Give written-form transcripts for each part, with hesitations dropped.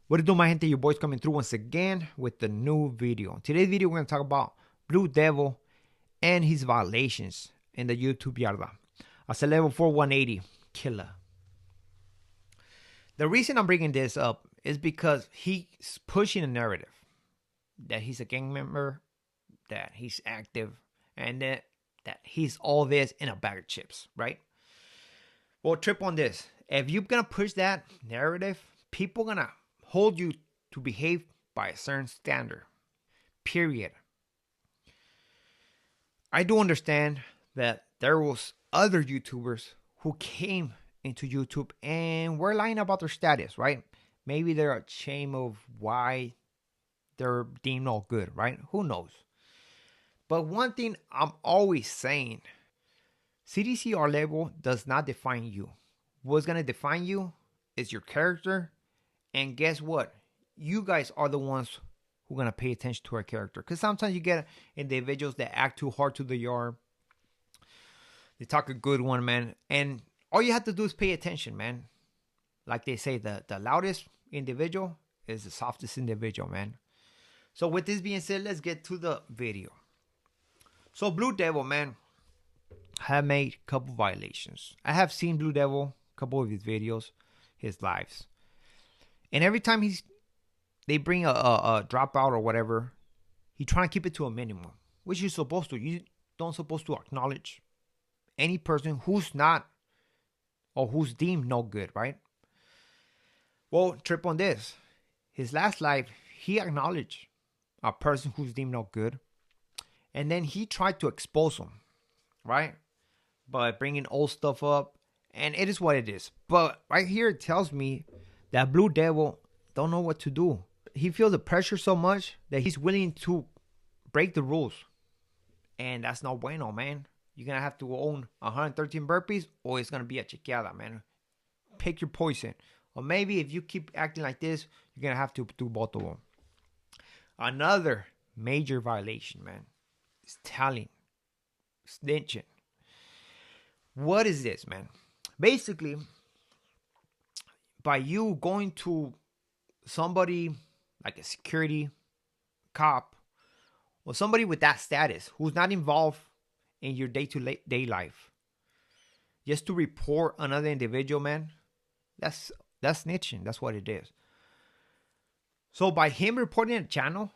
What it do, my gente? Your boy's coming through once again with the new video. Today's video, we're going to talk about Blue Devil and his violations in the YouTube yarda. As a level 4 180 killer. The reason I'm bringing this up is because he's pushing a narrative that he's a gang member, that he's active, and that he's all this in a bag of chips, right? Well, trip on this. If you're going to push that narrative, people going to hold you to behave by a certain standard. Period. I do understand that there was other YouTubers who came into YouTube and were lying about their status, right? Maybe they're ashamed of why they're deemed all good, right? Who knows? But one thing I'm always saying, CDCR level does not define you. What's going to define you is your character. And guess what? You guys are the ones who are going to pay attention to our character. Because sometimes you get individuals that act too hard to the yard. They talk a good one, man. And all you have to do is pay attention, man. Like they say, the loudest individual is the softest individual, man. So with this being said, let's get to the video. So Blue Devil, man, have made a couple violations. I have seen Blue Devil, a couple of his videos, his lives. And every time they bring a dropout or whatever, he trying to keep it to a minimum, which you're supposed to. You don't supposed to acknowledge any person who's not or who's deemed no good, right? Well, trip on this. His last life, he acknowledged a person who's deemed no good, and then he tried to expose him, right? By bringing old stuff up, and it is what it is. But right here, it tells me that Blue Devil don't know what to do. He feels the pressure so much that he's willing to break the rules. And that's no bueno, man. You're going to have to own 113 burpees or it's going to be a chequeada, man. Pick your poison. Or maybe if you keep acting like this, you're going to have to do both of them. Another major violation, man, is telling, snitching. What is this, man? Basically, by you going to somebody like a security cop or somebody with that status who's not involved in your day-to-day life, just to report another individual, man, that's snitching. That's what it is. So by him reporting a channel,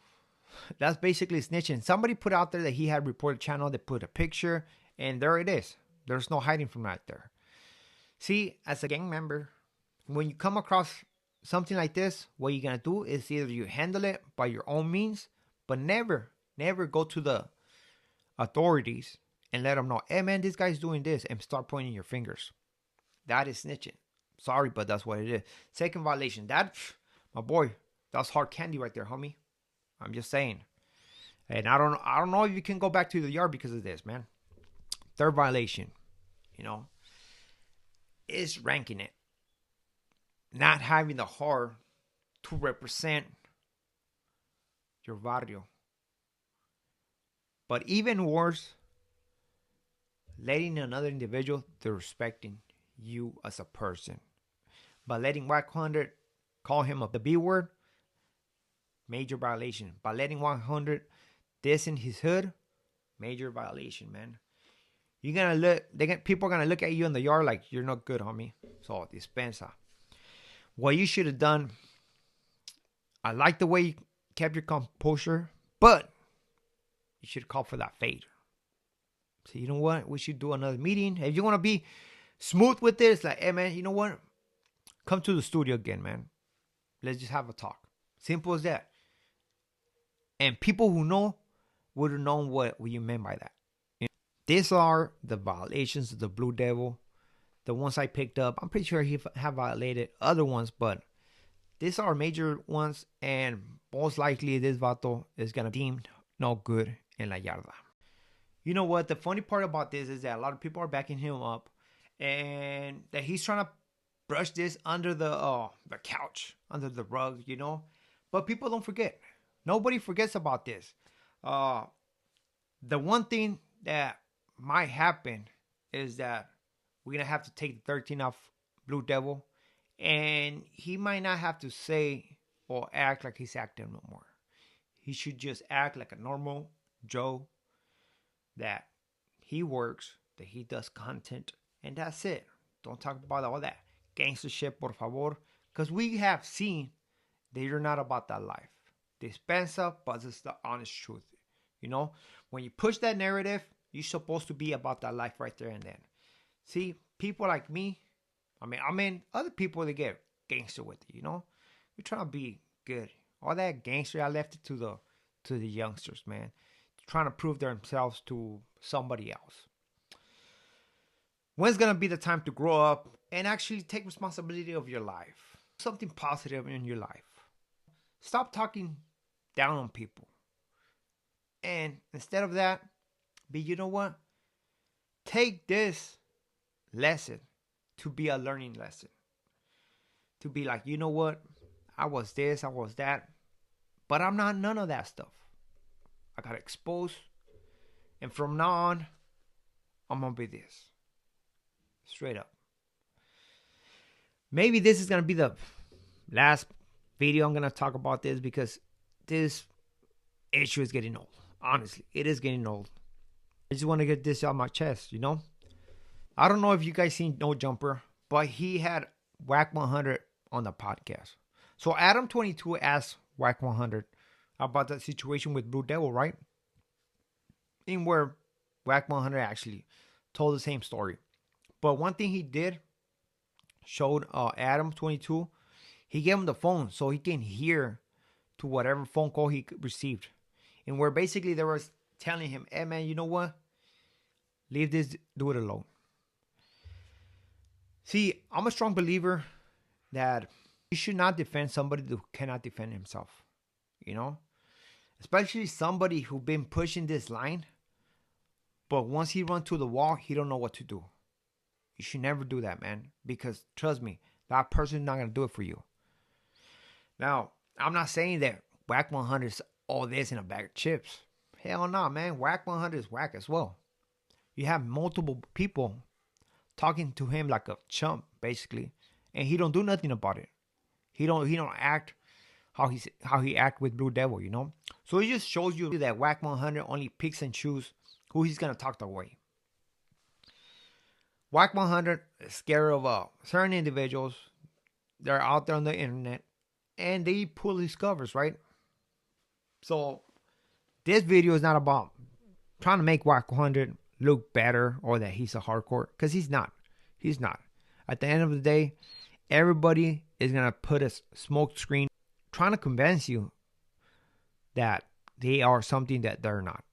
that's basically snitching. Somebody put out there that he had reported a channel. They put a picture, and there it is. There's no hiding from that there. See, as a gang member, when you come across something like this, what you're going to do is either you handle it by your own means, but never go to the authorities and let them know, hey man, this guy's doing this, and start pointing your fingers. That is snitching. Sorry, but that's what it is. Second violation, that, my boy, that's hard candy right there, homie. I'm just saying. And I don't know if you can go back to the yard because of this, man. Third violation, is ranking it. Not having the heart to represent your barrio. But even worse, letting another individual disrespecting you as a person. By letting Wack 100 call him the B word, major violation. By letting 100 dissing his hood, major violation, man. You're gonna look. People are gonna look at you in the yard like you're not good, homie. So dispensa. What you should have done. I like the way you kept your composure, but you should call for that fade. So you know what? We should do another meeting. If you want to be smooth with this, like, hey man, you know what? Come to the studio again, man. Let's just have a talk. Simple as that. And people who know would have known what you meant by that. These are the violations of the Blue Devil. The ones I picked up. I'm pretty sure he have violated other ones, but these are major ones, and most likely this vato is going to deem no good in la yarda. You know what? The funny part about this is that a lot of people are backing him up, and that he's trying to brush this under the couch, under the rug, But people don't forget. Nobody forgets about this. The one thing that might happen is that we're going to have to take the 13 off Blue Devil, and he might not have to say or act like he's acting no more. He should just act like a normal Joe, that he works, that he does content, and that's it. Don't talk about all that gangster shit, por favor, because we have seen that you're not about that life. Dispensa, but it's the honest truth. You know, when you push that narrative, you're supposed to be about that life right there and then. See, people like me, I mean, other people, they get gangster with it, you know? We're trying to be good. All that gangster, I left it to the youngsters, man. Trying to prove themselves to somebody else. When's gonna be the time to grow up and actually take responsibility of your life? Something positive in your life. Stop talking down on people. And instead of that, you know what? Take this lesson to be a learning lesson. To be like, you know what? I was this, I was that. But I'm not none of that stuff. I got exposed. And from now on, I'm going to be this. Straight up. Maybe this is going to be the last video I'm going to talk about this, because this issue is getting old. Honestly, it is getting old. I just want to get this out my chest, you know? I don't know if you guys seen No Jumper, but he had Wack 100 on the podcast. So Adam 22 asked Wack 100 about that situation with Blue Devil, right? In where Wack 100 actually told the same story. But one thing he did, showed Adam 22, he gave him the phone so he can hear to whatever phone call he received. And where basically they were telling him, hey man, you know what? Leave this dude alone. See, I'm a strong believer that you should not defend somebody who cannot defend himself. You know? Especially somebody who been pushing this line, but once he runs to the wall, he don't know what to do. You should never do that, man. Because trust me, that person is not going to do it for you. Now, I'm not saying that Wack 100 is all this in a bag of chips. Hell no, man. Wack 100 is whack as well. You have multiple people talking to him like a chump, basically, and he don't do nothing about it. He don't act how he act with Blue Devil, you know. So it just shows you that Wack 100 only picks and chooses who he's gonna talk the way. Wack 100 is scared of certain individuals. They're out there on the internet, and they pull his covers, right? So this video is not about trying to make Wack 100 look better or that he's a hardcore, because he's not. He's not. At the end of the day, everybody is going to put a smoke screen trying to convince you that they are something that they're not,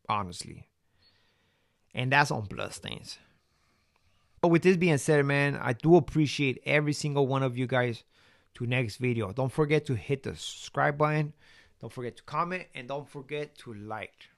honestly. And that's on bloodstains. But with this being said, man, I do appreciate every single one of you guys to next video. Don't forget to hit the subscribe button. Don't forget to comment. And don't forget to like.